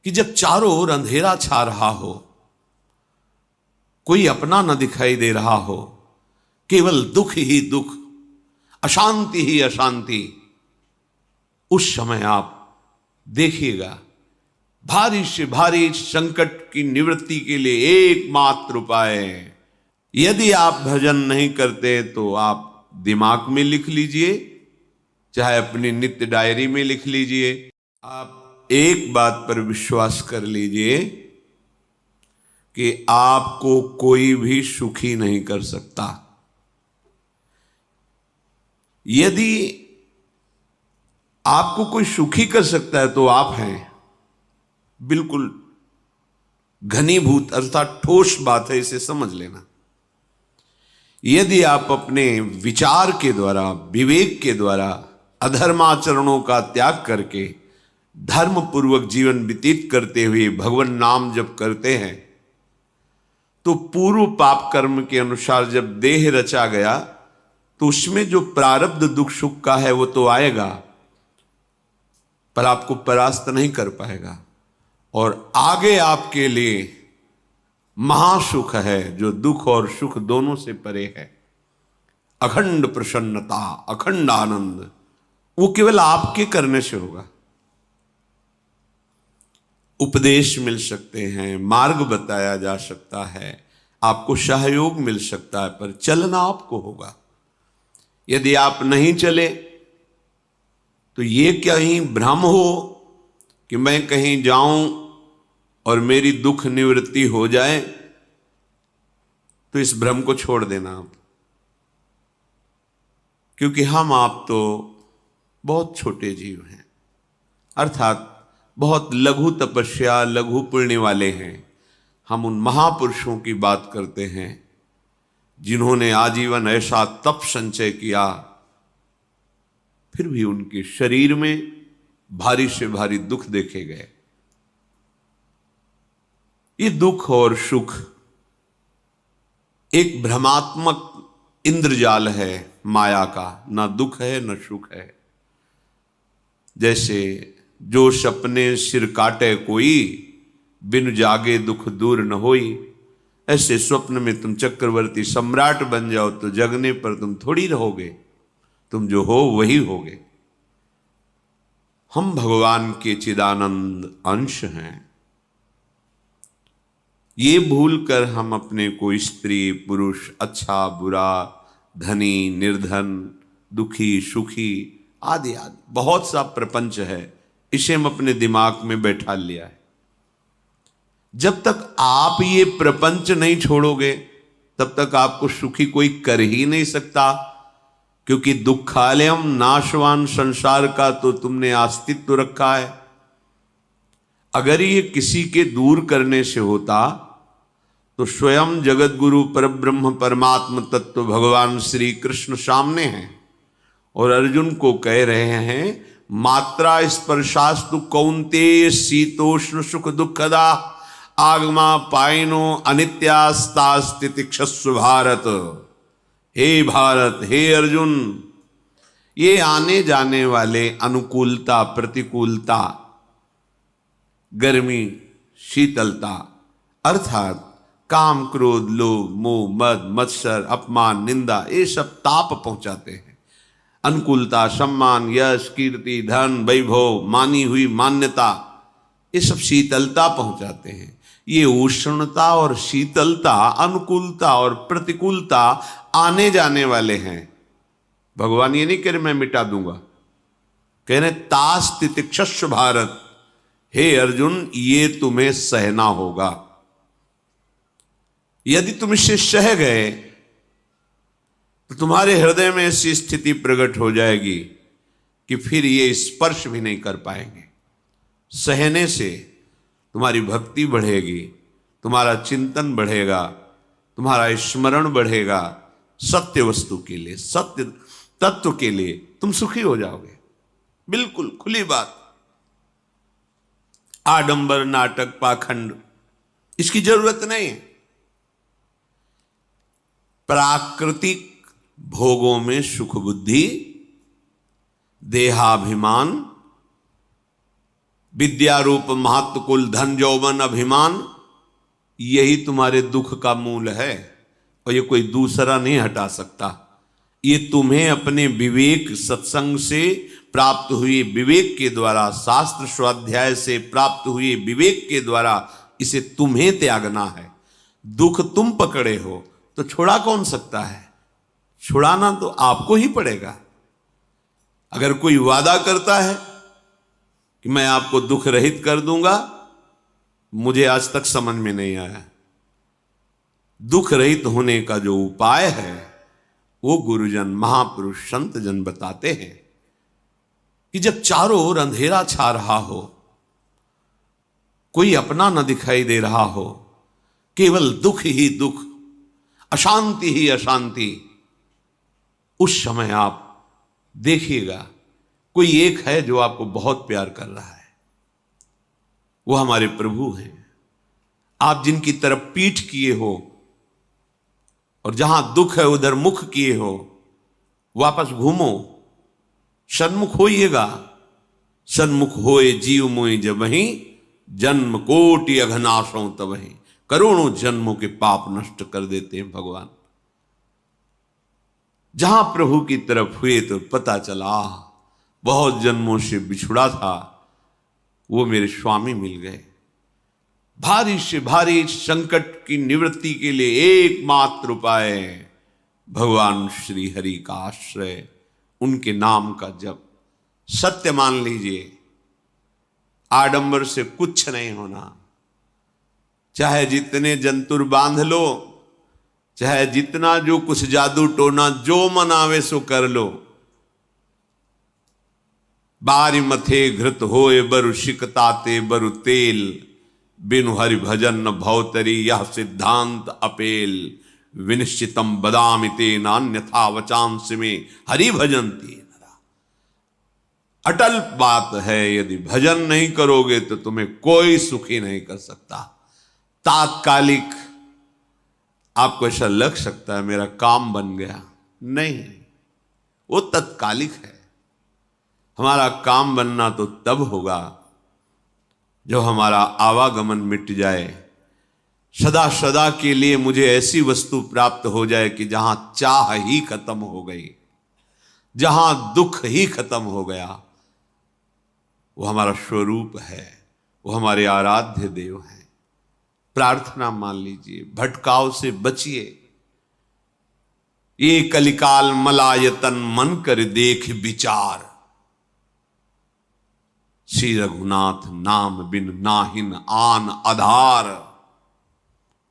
कि जब चारों ओर अंधेरा छा रहा हो, कोई अपना न दिखाई दे रहा हो, केवल दुख ही दुख, अशांति ही अशांति, उस समय आप देखिएगा भारी से भारी संकट की निवृत्ति के लिए एकमात्र उपाय है। यदि आप भजन नहीं करते तो आप दिमाग में लिख लीजिए, चाहे अपनी नित्य डायरी में लिख लीजिए। आप एक बात पर विश्वास कर लीजिए कि आपको कोई भी सुखी नहीं कर सकता। यदि आपको कोई सुखी कर सकता है तो आप हैं। बिल्कुल घनीभूत अर्थात ठोस बात है, इसे समझ लेना। यदि आप अपने विचार के द्वारा, विवेक के द्वारा अधर्माचरणों का त्याग करके धर्म पूर्वक जीवन व्यतीत करते हुए भगवान नाम जप करते हैं, तो पूर्व पाप कर्म के अनुसार जब देह रचा गया तो उसमें जो प्रारब्ध दुख सुख का है वो तो आएगा, पर आपको परास्त नहीं कर पाएगा। और आगे आपके लिए महासुख है जो दुख और सुख दोनों से परे है। अखंड प्रसन्नता, अखंड आनंद, वो केवल आपके करने से होगा। उपदेश मिल सकते हैं, मार्ग बताया जा सकता है, आपको सहयोग मिल सकता है, पर चलना आपको होगा। यदि आप नहीं चले तो ये कहीं भ्रम हो कि मैं कहीं जाऊं और मेरी दुख निवृत्ति हो जाए, तो इस भ्रम को छोड़ देना आप। क्योंकि हम आप तो बहुत छोटे जीव हैं, अर्थात बहुत लघु तपस्या, लघु पुण्य वाले हैं। हम उन महापुरुषों की बात करते हैं जिन्होंने आजीवन ऐसा तप संचय किया, फिर भी उनके शरीर में भारी से भारी दुख देखे गए। ये दुख और सुख एक भ्रमात्मक इंद्रजाल है माया का, ना दुख है न सुख है। जैसे जो सपने सिर काटे कोई, बिन जागे दुख दूर न होई, ऐसे स्वप्न में तुम चक्रवर्ती सम्राट बन जाओ तो जगने पर तुम थोड़ी रहोगे, तुम जो हो वही होगे। हम भगवान के चिदानंद अंश हैं। ये भूल कर हम अपने को स्त्री पुरुष, अच्छा बुरा, धनी निर्धन, दुखी सुखी आदि आदि बहुत सा प्रपंच है, इसे हम अपने दिमाग में बैठा लिया है। जब तक आप ये प्रपंच नहीं छोड़ोगे तब तक आपको सुखी कोई कर ही नहीं सकता, क्योंकि दुखालयम नाशवान संसार का तो तुमने अस्तित्व रखा है। अगर ये किसी के दूर करने से होता तो स्वयं जगत गुरु परब्रह्म परमात्म तत्व भगवान श्री कृष्ण सामने हैं और अर्जुन को कह रहे हैं, मात्रा स्पर्शास्तु कौन्तेय शीतोष्ण सुख दुखदा आगमा पायनो अनित्यास्तास्तितिक्षस्व भारत। हे भारत, हे अर्जुन, ये आने जाने वाले अनुकूलता प्रतिकूलता, गर्मी शीतलता, अर्थात काम क्रोध लोभ मोह मद मत्सर अपमान निंदा, ये सब ताप पहुंचाते हैं। अनुकूलता सम्मान यश कीर्ति धन वैभव मानी हुई मान्यता, ये सब शीतलता पहुंचाते हैं। ये उष्णता और शीतलता, अनुकूलता और प्रतिकूलता आने जाने वाले हैं। भगवान ये नहीं कह रहे मैं मिटा दूंगा, कह रहे तास तितिक्षस्व भारत, हे अर्जुन ये तुम्हें सहना होगा। यदि तुम इससे सह गए तो तुम्हारे हृदय में ऐसी स्थिति प्रकट हो जाएगी कि फिर ये स्पर्श भी नहीं कर पाएंगे। सहने से तुम्हारी भक्ति बढ़ेगी, तुम्हारा चिंतन बढ़ेगा, तुम्हारा स्मरण बढ़ेगा, सत्य वस्तु के लिए, सत्य तत्व के लिए तुम सुखी हो जाओगे। बिल्कुल खुली बात। आडंबर नाटक पाखंड इसकी जरूरत नहीं है। प्राकृतिक भोगों में सुख बुद्धि, देहाभिमान, विद्या रूप महत्व कुल धन यौवन अभिमान, यही तुम्हारे दुख का मूल है और ये कोई दूसरा नहीं हटा सकता। ये तुम्हें अपने विवेक सत्संग से प्राप्त हुए विवेक के द्वारा, शास्त्र स्वाध्याय से प्राप्त हुए विवेक के द्वारा इसे तुम्हें त्यागना है। दुख तुम पकड़े हो तो छुड़ा कौन सकता है? छुड़ाना तो आपको ही पड़ेगा। अगर कोई वादा करता है कि मैं आपको दुख रहित कर दूंगा, मुझे आज तक समझ में नहीं आया। दुख रहित होने का जो उपाय है वो गुरुजन, महापुरुष, संत जन बताते हैं कि जब चारों ओर अंधेरा छा रहा हो, कोई अपना न दिखाई दे रहा हो, केवल दुख ही दुख, अशांति ही अशांति, उस समय आप देखिएगा कोई एक है जो आपको बहुत प्यार कर रहा है। वो हमारे प्रभु हैं। आप जिनकी तरफ पीठ किए हो और जहां दुख है उधर मुख किए हो, वापस घूमो, सन्मुख होइएगा। सन्मुख होए जीव मोहि जब वहीं, जन्म कोटि अघनाशों तबहि। करोड़ों जन्मों के पाप नष्ट कर देते हैं भगवान। जहां प्रभु की तरफ हुए तो पता चला बहुत जन्मों से बिछुड़ा था, वो मेरे स्वामी मिल गए। भारी से भारी संकट की निवृत्ति के लिए एकमात्र उपाय भगवान श्री हरि का आश्रय, उनके नाम का जप। सत्य मान लीजिए, आडंबर से कुछ नहीं होना। चाहे जितने जंतुर बांध लो, चाहे जितना जो कुछ जादू टोना जो मन आवे सो कर लो, बारी मथे घृत होए बरु शिकताते बरु तेल, बिनु हरि भजन न भवतरी यह सिद्धांत अपेल। विनिश्चितम बदामि तेन अन्यथा वचांस में हरि भजन्ति नरा। अटल बात है, यदि भजन नहीं करोगे तो तुम्हें कोई सुखी नहीं कर सकता। तात्कालिक आपको ऐसा लग सकता है मेरा काम बन गया, नहीं, वो तत्कालिक है। हमारा काम बनना तो तब होगा जब हमारा आवागमन मिट जाए, सदा सदा के लिए मुझे ऐसी वस्तु प्राप्त हो जाए कि जहां चाह ही खत्म हो गई, जहां दुख ही खत्म हो गया। वो हमारा स्वरूप है, वो हमारे आराध्य देव हैं। प्रार्थना मान लीजिए, भटकाव से बचिए। ये कलिकाल मलायतन मन कर देख विचार, श्री रघुनाथ नाम बिन नाहिन आन आधार।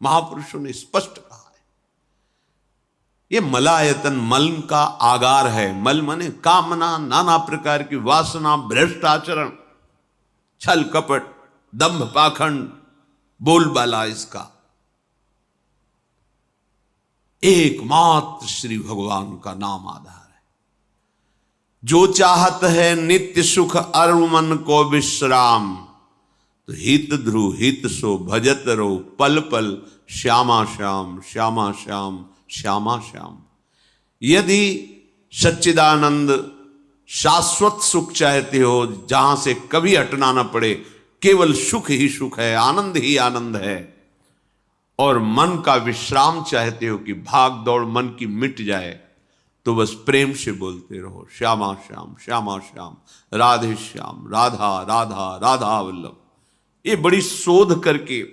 महापुरुषों ने स्पष्ट कहा है। ये मलायतन मल का आगार है। मल माने कामना, नाना प्रकार की वासना, भ्रष्ट आचरण, छल कपट, दंभ पाखंड, बोलबाला, इसका एकमात्र श्री भगवान का नाम आधार है। जो चाहत है नित्य सुख अरु मन को विश्राम, तो हित ध्रुव हित सो भजत रो पल पल श्यामा श्याम श्यामा श्याम श्यामा श्याम। यदि सच्चिदानंद शाश्वत सुख चाहते हो, जहां से कभी हटना ना पड़े, केवल सुख ही सुख है, आनंद ही आनंद है, और मन का विश्राम चाहते हो कि भाग दौड़ मन की मिट जाए, तो बस प्रेम से बोलते रहो श्यामा श्याम श्यामा श्याम, राधे श्याम, राधा राधा राधा वल्लभ। ये बड़ी शोध करके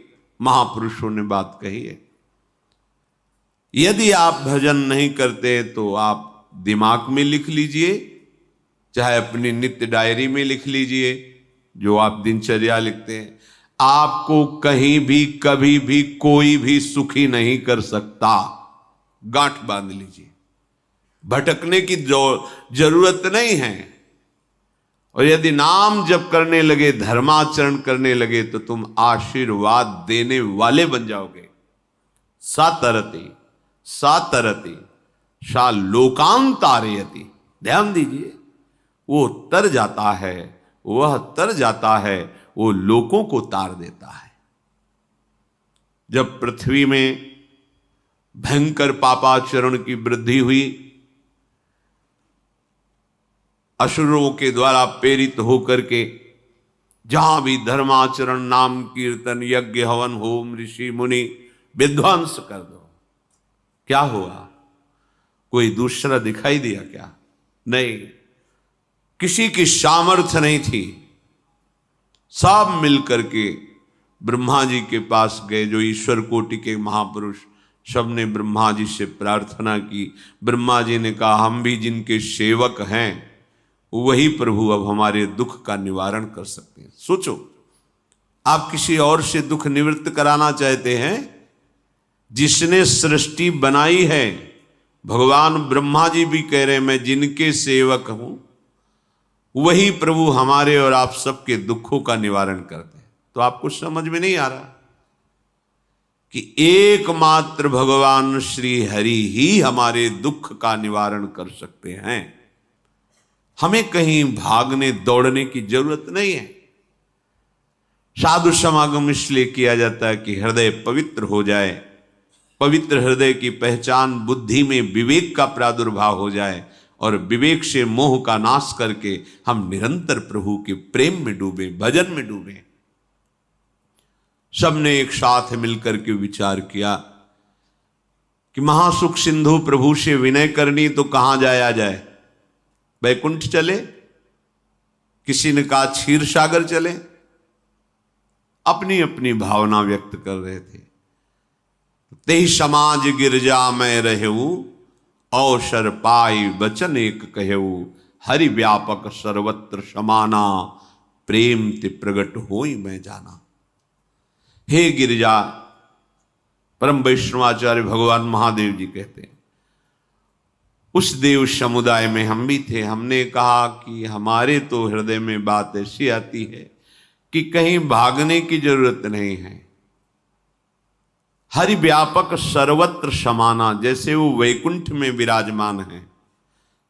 महापुरुषों ने बात कही है। यदि आप भजन नहीं करते तो आप दिमाग में लिख लीजिए, चाहे अपनी नित्य डायरी में लिख लीजिए, जो आप दिनचर्या लिखते हैं। आपको कहीं भी कभी भी कोई भी सुखी नहीं कर सकता। गांठ बांध लीजिए, भटकने की जरूरत नहीं है। और यदि नाम जप करने लगे, धर्माचरण करने लगे, तो तुम आशीर्वाद देने वाले बन जाओगे। सातरति सातरति सा लोकांतारयति। ध्यान दीजिए, वो तर जाता है, वह तर जाता है, वो लोकों को तार देता है। जब पृथ्वी में भयंकर पापाचरण की वृद्धि हुई, असुरों के द्वारा प्रेरित होकर के जहां भी धर्माचरण, नाम कीर्तन, यज्ञ, हवन, होम, ऋषि मुनि विध्वंस कर दो, क्या हुआ? कोई दूसरा दिखाई दिया क्या? नहीं, किसी की सामर्थ्य नहीं थी। सब मिलकर के ब्रह्मा जी के पास गए, जो ईश्वर कोटि के महापुरुष, सबने ब्रह्मा जी से प्रार्थना की। ब्रह्मा जी ने कहा, हम भी जिनके सेवक हैं वही प्रभु अब हमारे दुख का निवारण कर सकते हैं। सोचो, आप किसी और से दुख निवृत्त कराना चाहते हैं? जिसने सृष्टि बनाई है, भगवान ब्रह्मा जी भी कह रहे हैं मैं जिनके सेवक हूं वही प्रभु हमारे और आप सबके दुखों का निवारण करते हैं। तो आपको समझ में नहीं आ रहा कि एकमात्र भगवान श्री हरि ही हमारे दुख का निवारण कर सकते हैं। हमें कहीं भागने दौड़ने की जरूरत नहीं है। साधु समागम इसलिए किया जाता है कि हृदय पवित्र हो जाए, पवित्र हृदय की पहचान बुद्धि में विवेक का प्रादुर्भाव हो जाए, और विवेक से मोह का नाश करके हम निरंतर प्रभु के प्रेम में डूबे, भजन में डूबे। सबने एक साथ मिलकर के विचार किया कि महासुख सिंधु प्रभु से विनय करनी तो कहां जाया जाए? वैकुंठ चले, किसी ने कहा क्षीर सागर चले। अपनी अपनी भावना व्यक्त कर रहे थे। तेहि समाज गिरजा में रहेऊ, अवसर पाई वचन एक कहेऊ, हरि व्यापक सर्वत्र समाना, प्रेम ते प्रगट होई मैं जाना। हे गिरिजा, परम वैष्णवाचार्य भगवान महादेव जी कहते हैं, उस देव समुदाय में हम भी थे। हमने कहा कि हमारे तो हृदय में बात ऐसी आती है कि कहीं भागने की जरूरत नहीं है। हरि व्यापक सर्वत्र समाना, जैसे वो वैकुंठ में विराजमान है,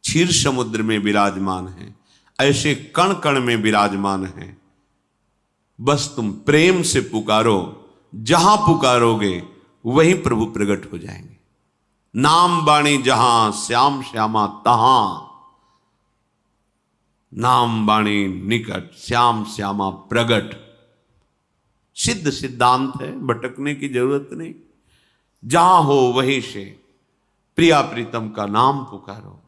क्षीर समुद्र में विराजमान है, ऐसे कण कण में विराजमान है। बस तुम प्रेम से पुकारो, जहां पुकारोगे वहीं प्रभु प्रकट हो जाएंगे। नाम बाणी जहां, श्याम श्यामा तहां। नाम बाणी निकट, श्याम श्यामा प्रगट। सिद्ध सिद्धांत है, भटकने की जरूरत नहीं। जहां हो वहीं से प्रिया प्रीतम का नाम पुकारो,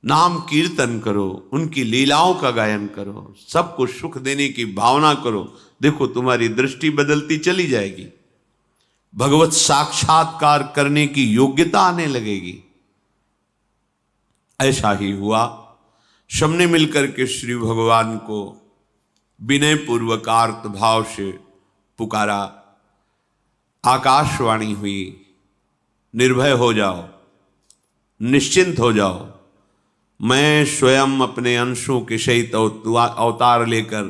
नाम कीर्तन करो, उनकी लीलाओं का गायन करो, सबको सुख देने की भावना करो। देखो तुम्हारी दृष्टि बदलती चली जाएगी, भगवत साक्षात्कार करने की योग्यता आने लगेगी। ऐसा ही हुआ। सबने मिलकर के श्री भगवान को विनय पूर्वक आर्त भाव से पुकारा। आकाशवाणी हुई, निर्भय हो जाओ, निश्चिंत हो जाओ, मैं स्वयं अपने अंशों के सहित अवतार लेकर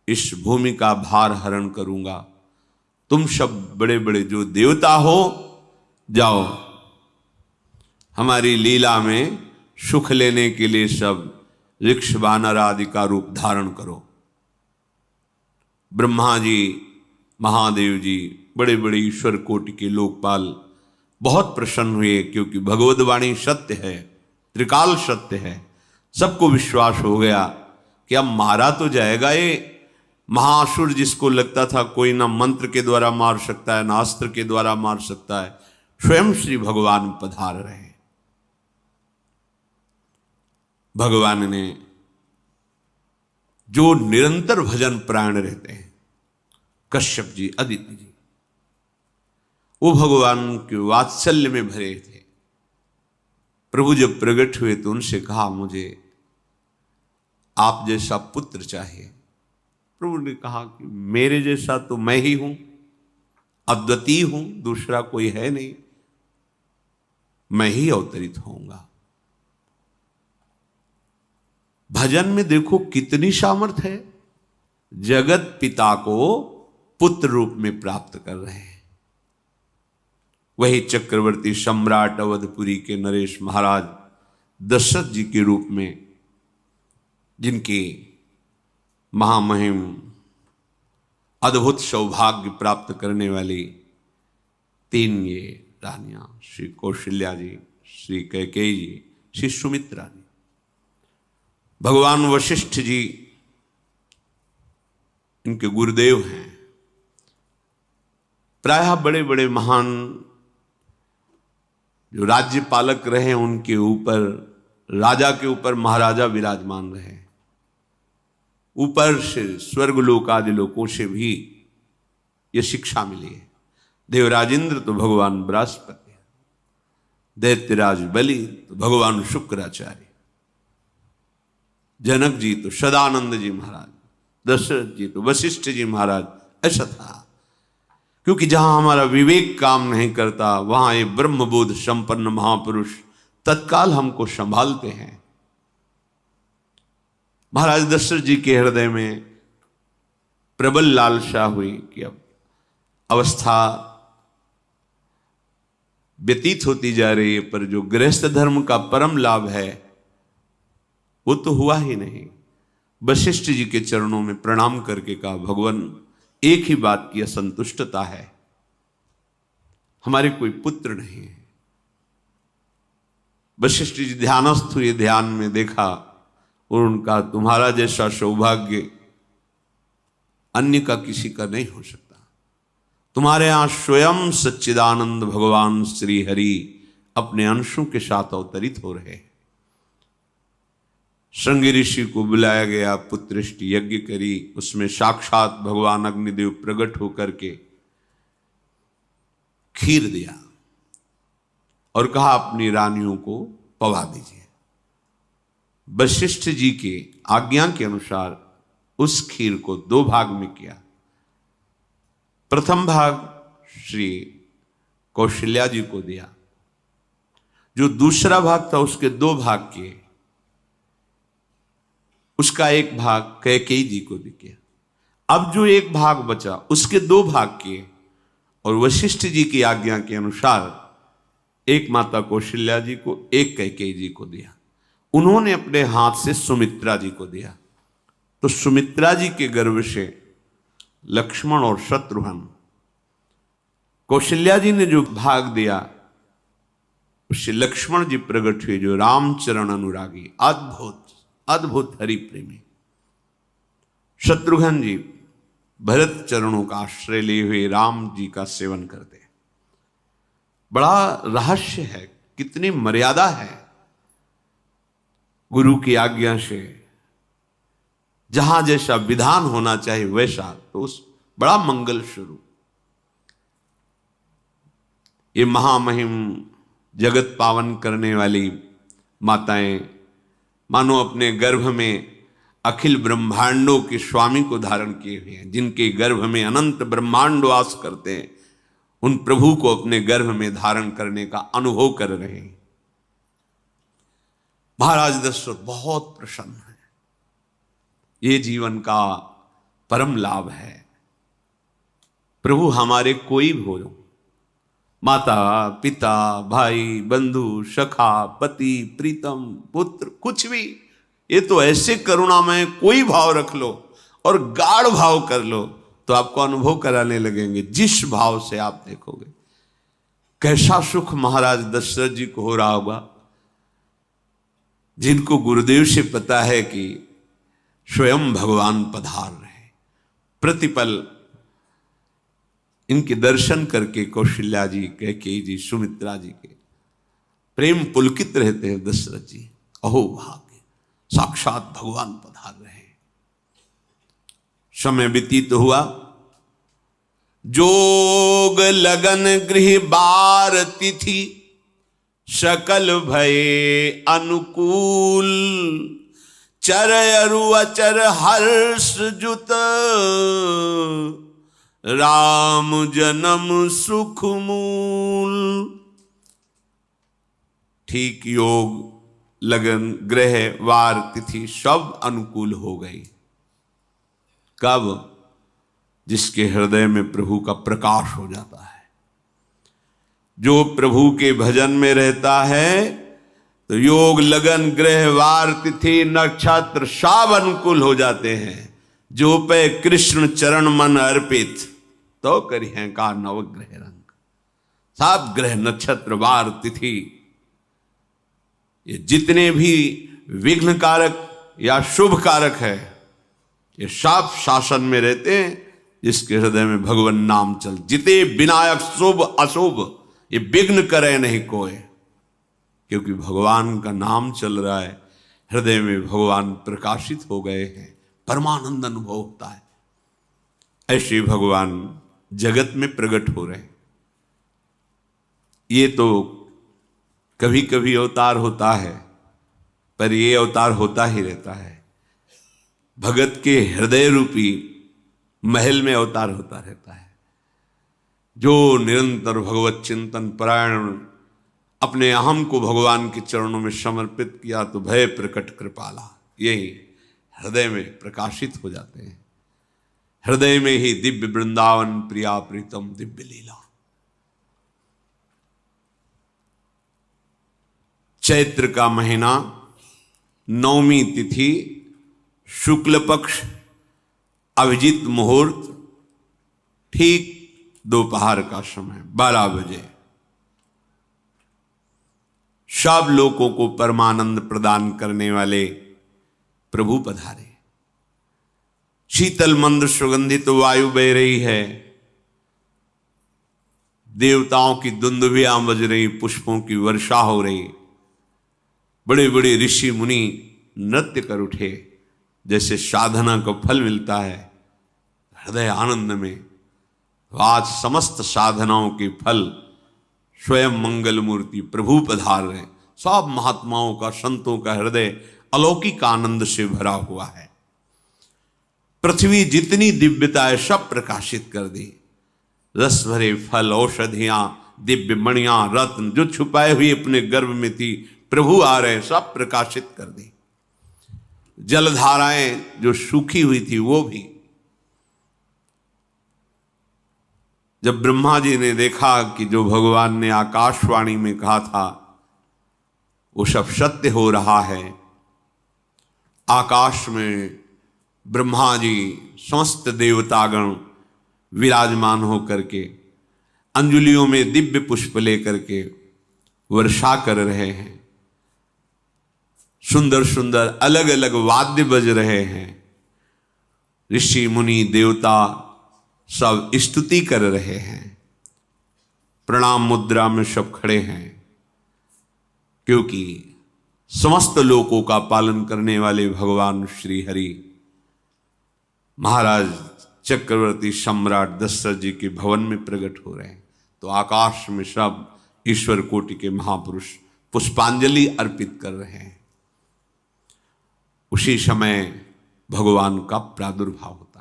इस भूमि का भार हरण करूंगा। तुम सब बड़े बड़े जो देवता हो, जाओ हमारी लीला में सुख लेने के लिए सब ऋक्ष वानर आदि का रूप धारण करो। ब्रह्मा जी, महादेव जी, बड़े बड़े ईश्वर कोटि के लोकपाल बहुत प्रसन्न हुए, क्योंकि भगवद वाणी सत्य है, त्रिकाल सत्य है। सबको विश्वास हो गया कि अब मारा तो जाएगा ये महासुर, जिसको लगता था कोई ना मंत्र के द्वारा मार सकता है, ना अस्त्र के द्वारा मार सकता है। स्वयं श्री भगवान पधार रहे। भगवान ने जो निरंतर भजन प्राण रहते हैं, कश्यप जी, अदिति जी, वो भगवान के वात्सल्य में भरे थे। प्रभु जब प्रकट हुए तो उनसे कहा, मुझे आप जैसा पुत्र चाहिए। प्रभु ने कहा कि मेरे जैसा तो मैं ही हूं, अद्वितीय हूं, दूसरा कोई है नहीं, मैं ही अवतरित होऊंगा। भजन में देखो कितनी सामर्थ्य है। जगत पिता को पुत्र रूप में प्राप्त कर रहे हैं। वही चक्रवर्ती सम्राट अवधपुरी के नरेश महाराज दशरथ जी के रूप में, जिनकी महामहिम अद्भुत सौभाग्य प्राप्त करने वाली 3 ये रानियां, श्री कौशल्या जी, श्री कैकेयी जी, श्री सुमित्रा जी। भगवान वशिष्ठ जी इनके गुरुदेव हैं। प्रायः बड़े बड़े महान जो राज्य पालक रहे उनके ऊपर, राजा के ऊपर महाराजा विराजमान रहे। ऊपर से स्वर्गलोक आदि लोकों से भी ये शिक्षा मिली है। देवराजेंद्र तो भगवान बृहस्पति, दैत्यराज बलि तो भगवान शुक्राचार्य, जनक जी तो सदानंद जी महाराज, दशरथ जी तो वशिष्ठ जी महाराज। ऐसा था, क्योंकि जहां हमारा विवेक काम नहीं करता वहां ये ब्रह्मबोध संपन्न महापुरुष तत्काल हमको संभालते हैं। महाराज दशरथ जी के हृदय में प्रबल लालसा हुई कि अब अवस्था व्यतीत होती जा रही है, पर जो गृहस्थ धर्म का परम लाभ है वो तो हुआ ही नहीं। वशिष्ठ जी के चरणों में प्रणाम करके कहा, भगवान एक ही बात की असंतुष्टता है, हमारे कोई पुत्र नहीं है। वशिष्ठ जी ध्यानस्थ हुए, ध्यान में देखा और उनका, तुम्हारा जैसा सौभाग्य अन्य का किसी का नहीं हो सकता। तुम्हारे यहां स्वयं सच्चिदानंद भगवान श्री हरि अपने अंशों के साथ अवतरित हो रहे हैं। श्रृंगी ऋषि को बुलाया गया, पुत्रेष्टि यज्ञ करी, उसमें साक्षात भगवान अग्निदेव प्रकट होकर के खीर दिया और कहा अपनी रानियों को पवा दीजिए। वशिष्ठ जी के आज्ञा के अनुसार उस खीर को 2 भाग में किया। प्रथम भाग श्री कौशल्या जी को दिया, जो दूसरा भाग था उसके 2 भाग किए, उसका 1 भाग कैकेयी जी को दिया। अब जो 1 भाग बचा उसके 2 भाग किए और वशिष्ठ जी की आज्ञा के अनुसार 1 माता कौशल्या जी को, 1 कैकेयी जी को दिया। उन्होंने अपने हाथ से सुमित्रा जी को दिया, तो सुमित्रा जी के गर्भ से लक्ष्मण और शत्रुघ्न, कौशल्या जी ने जो भाग दिया उससे लक्ष्मण जी प्रकट हुए, जो रामचरण अनुरागी, अद्भुत अद्भुत हरि प्रेमी। शत्रुघ्न जी भरत चरणों का आश्रय लिए हुए राम जी का सेवन करते हैं। बड़ा रहस्य है, कितनी मर्यादा है गुरु की आज्ञा से। जहां जैसा विधान होना चाहिए वैसा, तो उस बड़ा मंगल स्वरूप ये महामहिम जगत पावन करने वाली माताएं मानो अपने गर्भ में अखिल ब्रह्मांडों के स्वामी को धारण किए हुए हैं, जिनके गर्भ में अनंत ब्रह्मांड वास करते हैं, उन प्रभु को अपने गर्भ में धारण करने का अनुभव कर रहे हैं। महाराज दशरथ बहुत प्रसन्न है। ये जीवन का परम लाभ है। प्रभु हमारे कोई भी हो, माता पिता भाई बंधु सखा पति प्रीतम पुत्र, कुछ भी, ये तो ऐसे करुणा में कोई भाव रख लो और गाढ़ भाव कर लो तो आपको अनुभव कराने लगेंगे। जिस भाव से आप देखोगे कैसा सुख महाराज दशरथ जी को हो रहा होगा, जिनको गुरुदेव से पता है कि स्वयं भगवान पधार रहे। प्रतिपल इनके दर्शन करके कौशल्या जी, कैकेयी जी, सुमित्रा जी के प्रेम पुलकित रहते हैं। दशरथ जी, अहो भाग्य, साक्षात भगवान पधार रहे हैं। समय व्यतीत हुआ, जोग लगन गृह बार तिथि, सकल भये अनुकूल, चर अरु अचर हर्ष जुत, राम जन्म सुख मूल। ठीक योग लगन ग्रह वार तिथि सब अनुकूल हो गई। कब? जिसके हृदय में प्रभु का प्रकाश हो जाता है। जो प्रभु के भजन में रहता है तो योग लगन ग्रह वार तिथि नक्षत्र सब अनुकूल हो जाते हैं। जो पे कृष्ण चरण मन अर्पित, तो करी है का नवग्रह रंग। सात ग्रह नक्षत्र वार तिथि, ये जितने भी विघ्न कारक या शुभ कारक है, ये सब शासन में रहते हैं जिसके हृदय में भगवान नाम चल। जिते विनायक शुभ अशुभ ये विघ्न करे नहीं कोई, क्योंकि भगवान का नाम चल रहा है, हृदय में भगवान प्रकाशित हो गए हैं, परमानंद अनुभव होता है। ऐसे भगवान जगत में प्रकट हो रहे हैं। ये तो कभी कभी अवतार होता है, पर ये अवतार होता ही रहता है। भगत के हृदय रूपी महल में अवतार होता रहता है। जो निरंतर भगवत चिंतन परायण अपने अहम को भगवान के चरणों में समर्पित किया तो भय प्रकट कृपाला, यही हृदय में प्रकाशित हो जाते हैं। हृदय में ही दिव्य वृंदावन प्रिया प्रीतम दिव्य लीला। चैत्र का महीना, नवमी तिथि, शुक्ल पक्ष, अभिजीत मुहूर्त, ठीक दोपहर का समय 12 बजे सब लोगों को परमानंद प्रदान करने वाले प्रभु पधारे। शीतल मंद सुगंधित वायु बह रही है, देवताओं की दुंदुभियां बज रही, पुष्पों की वर्षा हो रही, बड़े बड़े ऋषि मुनि नृत्य कर उठे। जैसे साधना को फल मिलता है हृदय आनंद में, आज समस्त साधनाओं के फल स्वयं मंगल मूर्ति प्रभु पधार रहे। सब महात्माओं का, संतों का हृदय अलौकिक आनंद से भरा हुआ है। पृथ्वी जितनी दिव्यता है सब प्रकाशित कर दी। रस भरे फल, औषधियां, दिव्य मणियां, रत्न जो छुपाए हुए अपने गर्भ में थी, प्रभु आ रहे, सब प्रकाशित कर दी। जलधाराएं जो सूखी हुई थी वो भी। जब ब्रह्मा जी ने देखा कि जो भगवान ने आकाशवाणी में कहा था वो सब सत्य हो रहा है, आकाश में ब्रह्मा जी समस्त देवतागण विराजमान होकर के अंजलियों में दिव्य पुष्प लेकर के वर्षा कर रहे हैं, सुंदर सुंदर अलग अलग वाद्य बज रहे हैं, ऋषि मुनि देवता सब स्तुति कर रहे हैं, प्रणाम मुद्रा में सब खड़े हैं, क्योंकि समस्त लोकों का पालन करने वाले भगवान श्री हरि महाराज चक्रवर्ती सम्राट दशरथ जी के भवन में प्रकट हो रहे हैं। तो आकाश में सब ईश्वर कोटि के महापुरुष पुष्पांजलि अर्पित कर रहे हैं। उसी समय भगवान का प्रादुर्भाव होता है।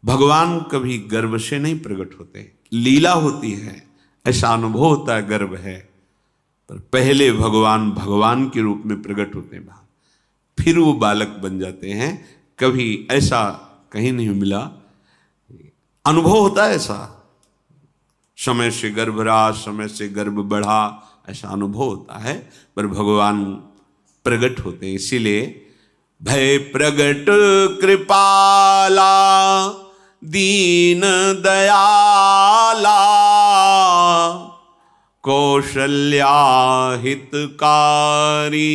भगवान कभी गर्भ से नहीं प्रकट होते, लीला होती है, ऐसा अनुभव होता है गर्भ है, पर पहले भगवान भगवान के रूप में प्रकट होते हैं, फिर वो बालक बन जाते हैं। कभी ऐसा कहीं नहीं मिला, अनुभव होता है ऐसा, समय से गर्भ रहा, समय से गर्भ बढ़ा, ऐसा अनुभव होता है, पर भगवान प्रकट होते हैं। इसीलिए भय प्रगट कृपाला दीन दयाला कौशल्या हितकारी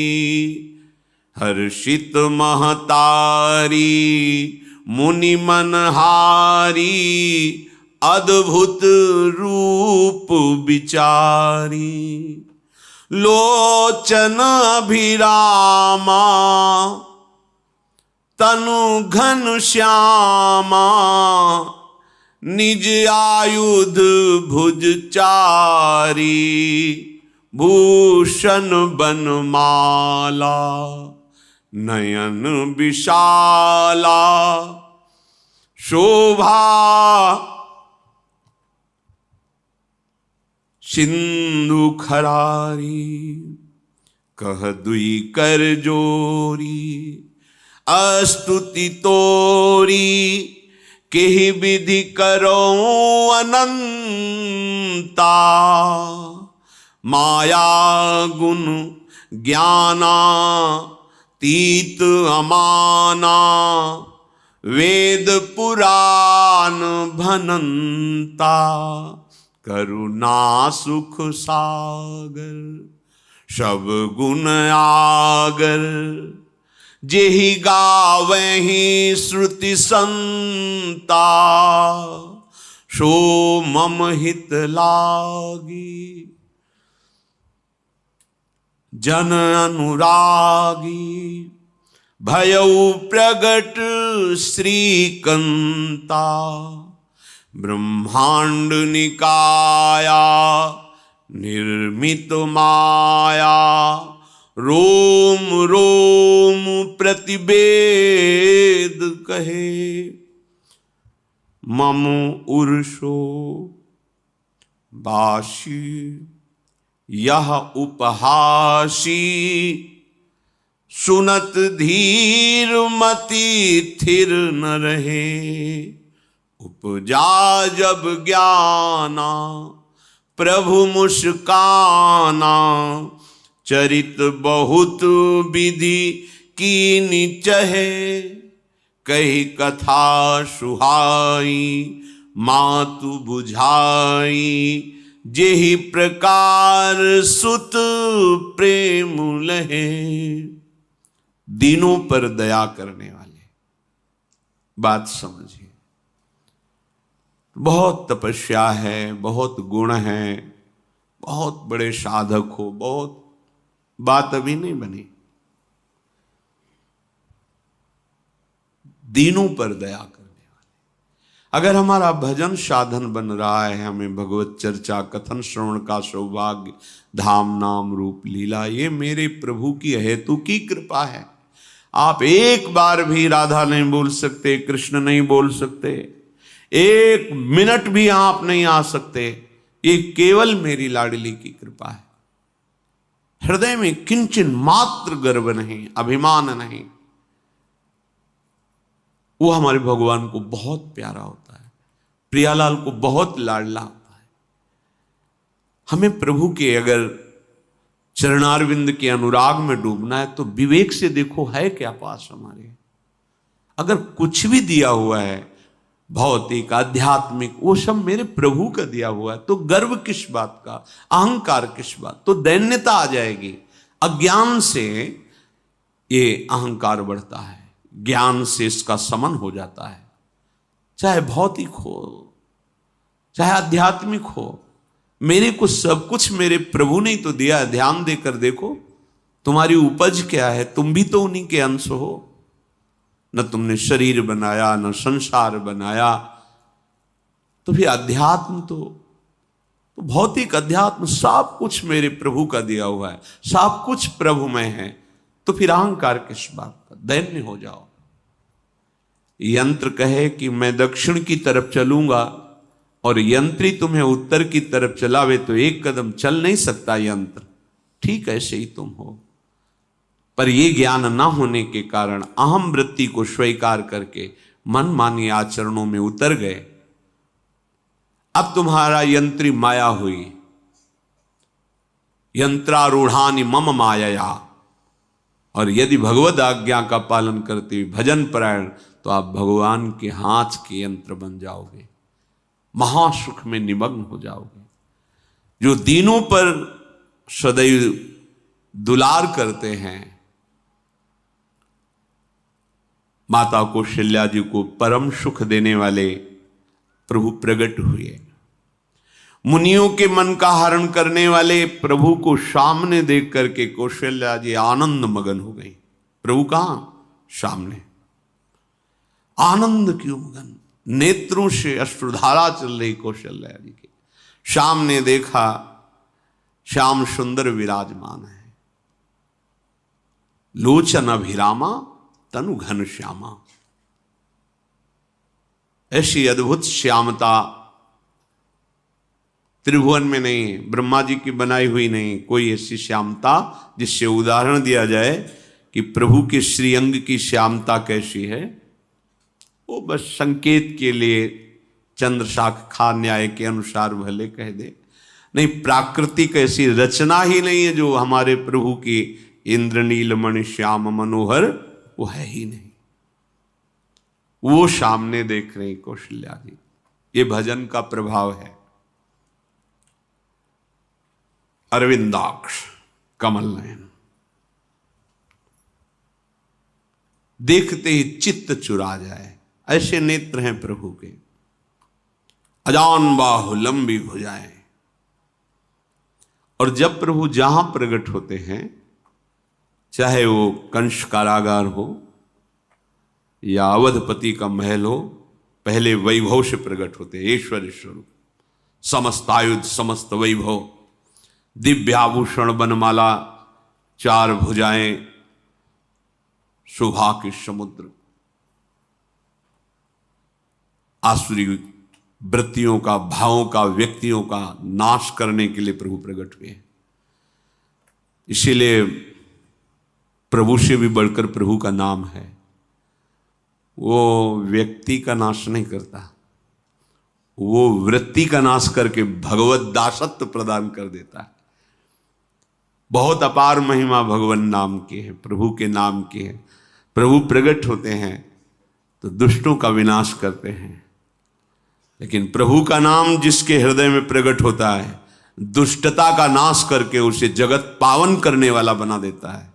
हर्षित महतारी मुनि मनहारी अद्भुत रूप विचारी लोचन अभिरामा तनु घन श्यामा निज आयुध भुज चारी भूषण बनमाला नयन विशाला शोभा सिंधु खरारी कह दुई कर जोरी अस्तुति तोरी केहि विधि करो अनंता माया गुण ज्ञाना तीत अमाना वेद पुराण भनंता करुणा सुख सागर सब गुण आगर जेहि गावहि श्रुति संता, सो मम हित लागी। जन अनुरागी भयउ प्रगट श्रीकंता, ब्रह्मांड निकाया निर्मित माया, रोम रोम प्रतिवेद कहे, मम उर्षो बाशी यह उपहासी, सुनत धीर मति थिर न रहे, उपजा जब ज्ञाना प्रभु मुस्काना, चरित बहुत विधि कीनि चहे, कही कथा सुहाई मातु बुझाई, जेहि प्रकार सुत प्रेम लहे। दीनों पर दया करने वाले, बात समझिए। बहुत तपस्या है, बहुत गुण है, बहुत बड़े साधक हो, बहुत बात अभी नहीं बनी। दीनों पर दया करने वाले। अगर हमारा भजन साधन बन रहा है, हमें भगवत चर्चा कथन श्रवण का सौभाग्य, धाम नाम रूप लीला, ये मेरे प्रभु की हेतु की कृपा है। आप एक बार भी राधा नहीं बोल सकते, कृष्ण नहीं बोल सकते, एक मिनट भी आप नहीं आ सकते, ये केवल मेरी लाडली की कृपा है। हृदय में किंचन मात्र गर्व नहीं, अभिमान नहीं। वो हमारे भगवान को बहुत प्यारा होता है, प्रियालाल को बहुत लाडला होता है। हमें प्रभु के अगर चरणारविंद के अनुराग में डूबना है तो विवेक से देखो है क्या पास हमारे। अगर कुछ भी दिया हुआ है भौतिक आध्यात्मिक, वो सब मेरे प्रभु का दिया हुआ है, तो गर्व किस बात का, अहंकार किस बात, तो दैन्यता आ जाएगी। अज्ञान से ये अहंकार बढ़ता है, ज्ञान से इसका समन हो जाता है। चाहे भौतिक हो चाहे आध्यात्मिक हो, मेरे को सब कुछ मेरे प्रभु ने तो दिया है। ध्यान देकर देखो तुम्हारी उपज क्या है, तुम भी तो उन्हीं के अंश हो। न तुमने शरीर बनाया, न संसार बनाया, तो फिर अध्यात्म तो भौतिक अध्यात्म सब कुछ मेरे प्रभु का दिया हुआ है, सब कुछ प्रभु में है, तो फिर अहंकार किस बात का, दैन्य हो जाओ। यंत्र कहे कि मैं दक्षिण की तरफ चलूंगा और यंत्री तुम्हें उत्तर की तरफ चलावे तो एक कदम चल नहीं सकता यंत्र, ठीक ऐसे ही तुम हो। पर यह ज्ञान न होने के कारण अहम वृत्ति को स्वीकार करके मनमानी आचरणों में उतर गए। अब तुम्हारा यंत्री माया हुई, यंत्रारूढ़ानि मम मायया। और यदि भगवद आज्ञा का पालन करते हुए भजन परायण, तो आप भगवान के हाथ के यंत्र बन जाओगे, महासुख में निमग्न हो जाओगे। जो दीनों पर सदैव दुलार करते हैं, माता कौशल्या जी को परम सुख देने वाले प्रभु प्रकट हुए। मुनियों के मन का हरण करने वाले प्रभु को सामने देख करके कौशल्या जी आनंद मगन हो गई। प्रभु कहां? सामने। आनंद क्यों मगन? नेत्रों से अश्रुधारा चल रही कौशल्या जी के। सामने देखा श्याम सुंदर विराजमान है, लोचन अभिरामा तनु घन श्यामा। ऐसी अद्भुत श्यामता त्रिभुवन में नहीं, ब्रह्मा जी की बनाई हुई नहीं कोई ऐसी श्यामता जिससे उदाहरण दिया जाए कि प्रभु के श्रीअंग की श्यामता कैसी है। वो बस संकेत के लिए चंद्र शाखा न्याय के अनुसार भले कह दे, नहीं प्राकृतिक ऐसी रचना ही नहीं है जो हमारे प्रभु की इंद्रनील मणि श्याम मनोहर, वो है ही नहीं। वो सामने देख रहे कौशल्या जी। ये भजन का प्रभाव है। अरविंदाक्ष कमल नयन, देखते ही चित्त चुरा जाए, ऐसे नेत्र हैं प्रभु के। अजान बाहु लंबी भुजाएं। और जब प्रभु जहां प्रकट होते हैं, चाहे वो कंस कारागार हो या अवधपति का महल हो, पहले वैभव से प्रकट होते हैं। ऐश्वर्य स्वरूप, समस्त आयुध, समस्त वैभव, दिव्याभूषण, बनमाला, 4 भुजाएं, शोभा के समुद्र, आसुरी वृत्तियों का, भावों का, व्यक्तियों का नाश करने के लिए प्रभु प्रकट हुए हैं। इसीलिए प्रभु से भी बढ़कर प्रभु का नाम है। वो व्यक्ति का नाश नहीं करता, वो वृत्ति का नाश करके भगवत दासत्व प्रदान कर देता है। बहुत अपार महिमा भगवान नाम की है, प्रभु के नाम की है। प्रभु प्रकट होते हैं तो दुष्टों का विनाश करते हैं, लेकिन प्रभु का नाम जिसके हृदय में प्रकट होता है, दुष्टता का नाश करके उसे जगत पावन करने वाला बना देता है।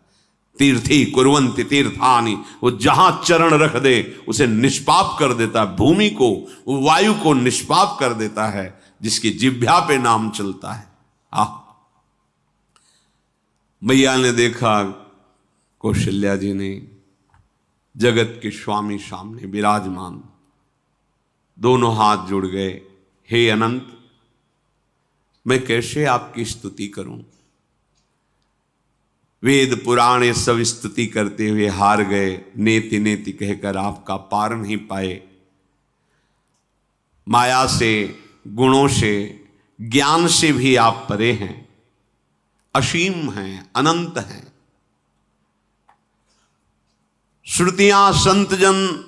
तीर्थी कुर्वन्ति तीर्थानि, वो जहां चरण रख दे उसे निष्पाप कर देता है। भूमि को, वायु को निष्पाप कर देता है, जिसकी जिह्वा पे नाम चलता है। मैया ने देखा, कौशल्या जी ने, जगत के स्वामी सामने विराजमान, दोनों हाथ जुड़ गए। हे अनंत, मैं कैसे आपकी स्तुति करूं? वेद पुराण ये सब स्तुति करते हुए हार गए। नेति नेति कहकर आपका पार नहीं पाए। माया से, गुणों से, ज्ञान से भी आप परे हैं, असीम हैं, अनंत हैं। श्रुतियां, संतजन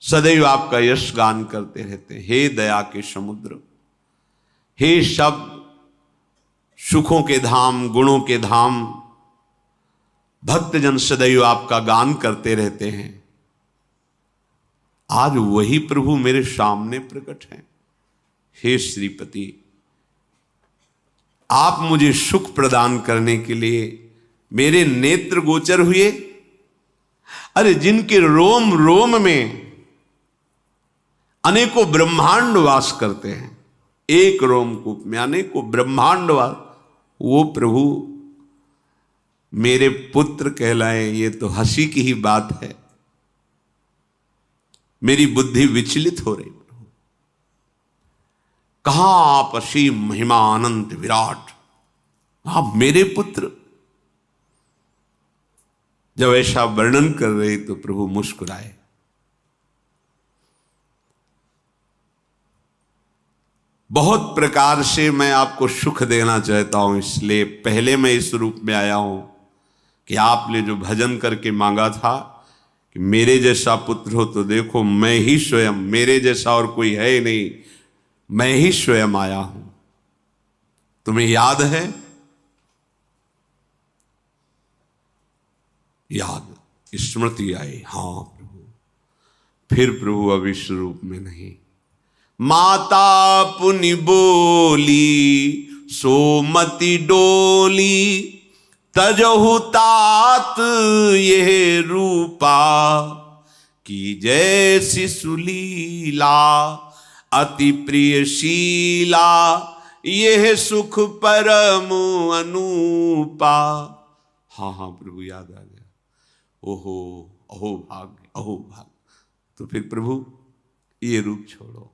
सदैव आपका यश गान करते रहते हैं। हे दया के समुद्र, हे शब्द, सुखों के धाम, गुणों के धाम, भक्तजन सदैव आपका गान करते रहते हैं। आज वही प्रभु मेरे सामने प्रकट हैं। हे श्रीपति, आप मुझे सुख प्रदान करने के लिए मेरे नेत्र गोचर हुए। अरे जिनके रोम रोम में अनेकों ब्रह्मांड वास करते हैं, एक रोमकूप में अनेकों ब्रह्मांड वास, वो प्रभु मेरे पुत्र कहलाए, ये तो हंसी की ही बात है। मेरी बुद्धि विचलित हो रही। प्रभु कहां आप असीम महिमा अनंत विराट, आप मेरे पुत्र। जब ऐसा वर्णन कर रहे तो प्रभु मुस्कुराए। बहुत प्रकार से मैं आपको सुख देना चाहता हूं, इसलिए पहले मैं इस रूप में आया हूं कि आपने जो भजन करके मांगा था कि मेरे जैसा पुत्र हो, तो देखो मैं ही स्वयं, मेरे जैसा और कोई है ही नहीं, मैं ही स्वयं आया हूं। तुम्हें याद है? याद, स्मृति आई। हां प्रभु। फिर प्रभु अब इस रूप में नहीं। माता पुनि बोली सोमति डोली, तजहु तात ये रूपा, की जैसी सुलीला अति प्रियशीला, यह सुख परम अनूपा। हाँ हाँ प्रभु, याद आ गया। ओहो, अहो भाग्य, अहो भाग्य। तो फिर प्रभु ये रूप छोड़ो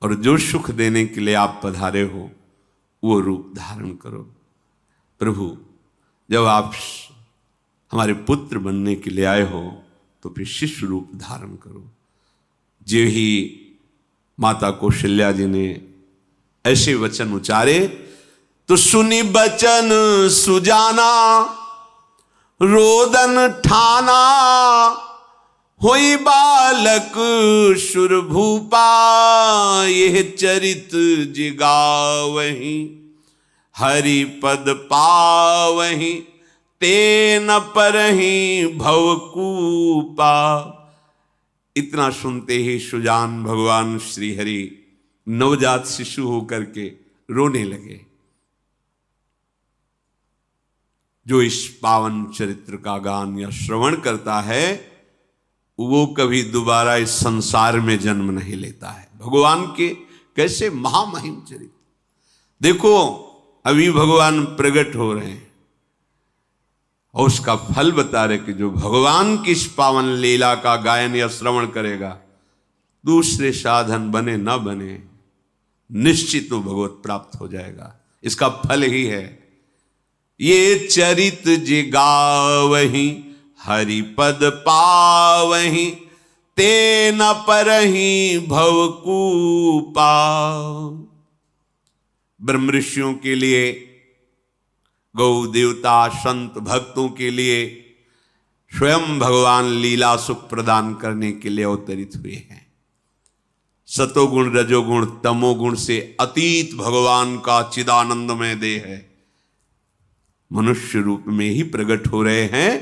और जो सुख देने के लिए आप पधारे हो वो रूप धारण करो। प्रभु जब आप हमारे पुत्र बनने के लिए आए हो तो फिर शिष्य रूप धारण करो। जो ही माता कौशल्या जी ने ऐसे वचन उचारे तो सुनी बचन सुजाना, रोदन ठाना, होई बालक सुरभूपा, यह चरित जिगावहीं, हरि पद पावहीं, तेन परहीं भवकूपा। इतना सुनते ही सुजान भगवान श्री हरि नवजात शिशु होकर के रोने लगे। जो इस पावन चरित्र का गान या श्रवण करता है वो कभी दोबारा इस संसार में जन्म नहीं लेता है। भगवान के कैसे महामहिम चरित्र, देखो अभी भगवान प्रकट हो रहे हैं और उसका फल बता रहे कि जो भगवान की इस पावन लीला का गायन या श्रवण करेगा, दूसरे साधन बने न बने, निश्चित वो भगवत प्राप्त हो जाएगा। इसका फल ही है ये चरित जे गावहीं हरिपद पावहीं, ते न परहीं भवकूपा। ब्रह्म ऋषियों के लिए, गौ देवता संत भक्तों के लिए स्वयं भगवान लीला सुख प्रदान करने के लिए अवतरित हुए हैं। सतोगुण रजोगुण तमोगुण से अतीत भगवान का चिदानंदमय देह है, मनुष्य रूप में ही प्रकट हो रहे हैं।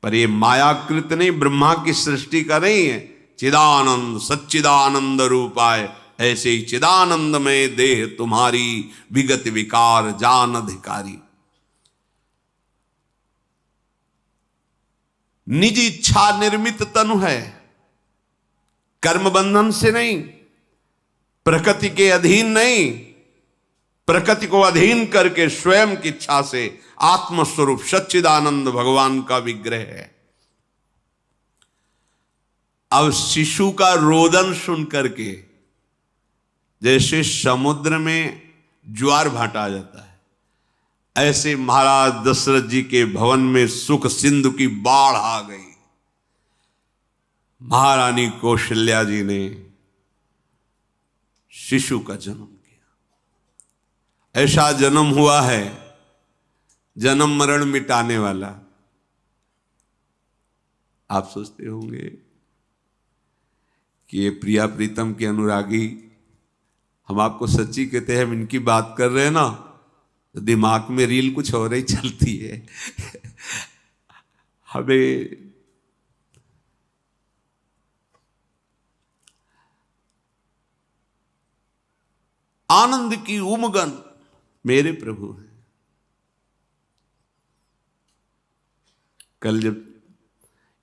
पर ये मायाकृत नहीं, ब्रह्मा की सृष्टि का नहीं है। चिदानंद सच्चिदानंद रूपाय, ऐसे ही चिदानंदमय देह तुम्हारी विगत विकार जान अधिकारी। निज इच्छा निर्मित तनु है, कर्म बंधन से नहीं, प्रकृति के अधीन नहीं, प्रकृति को अधीन करके स्वयं की इच्छा से आत्मस्वरूप सच्चिदानंद भगवान का विग्रह है। अब शिशु का रोदन सुन करके जैसे समुद्र में ज्वार भाटा जाता है, ऐसे महाराज दशरथ जी के भवन में सुख सिंधु की बाढ़ आ गई। महारानी कौशल्या जी ने शिशु का जन्म किया। ऐसा जन्म हुआ है जन्म मरण मिटाने वाला। आप सोचते होंगे कि ये प्रिया प्रीतम के अनुरागी, हम आपको सच्ची कहते हैं, हम इनकी बात कर रहे हैं ना तो दिमाग में रील कुछ और ही चलती है। हमें आनंद की उमगन मेरे प्रभु हैं। कल जब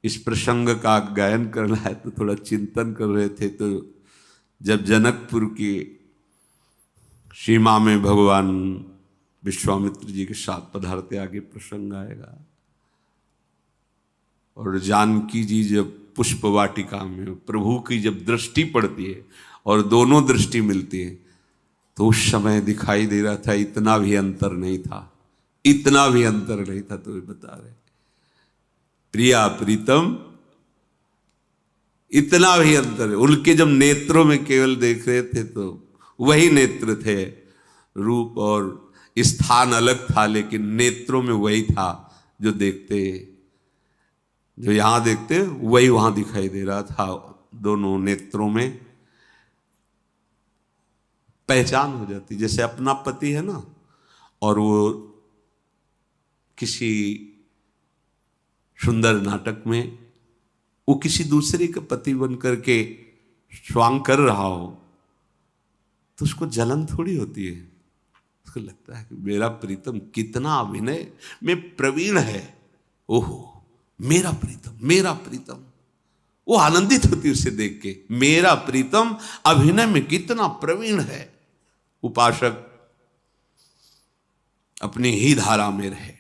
इस प्रसंग का गायन करना है तो थोड़ा चिंतन कर रहे थे, तो जब जनकपुर की सीमा में भगवान विश्वामित्र जी के साथ पधारते, आगे प्रसंग आएगा, और जानकी जी जब पुष्प वाटिका में प्रभु की जब दृष्टि पड़ती है और दोनों दृष्टि मिलती है, तो उस समय दिखाई दे रहा था इतना भी अंतर नहीं था, इतना भी अंतर नहीं था। तो वे बता रहे प्रिया प्रीतम, इतना भी अंतर है। उनके जब नेत्रों में केवल देख रहे थे तो वही नेत्र थे, रूप और स्थान अलग था, लेकिन नेत्रों में वही था जो देखते, जो यहां देखते वही वहां दिखाई दे रहा था। दोनों नेत्रों में पहचान हो जाती, जैसे अपना पति है ना, और वो किसी सुंदर नाटक में वो किसी दूसरे का पति बन करके स्वांग कर रहा हो तो उसको जलन थोड़ी होती है, उसको लगता है कि मेरा प्रीतम कितना अभिनय में प्रवीण है, ओहो मेरा प्रीतम, मेरा प्रीतम। वो आनंदित होती है उसे देख के, मेरा प्रीतम अभिनय में कितना प्रवीण है। उपासक अपनी ही धारा में रहे,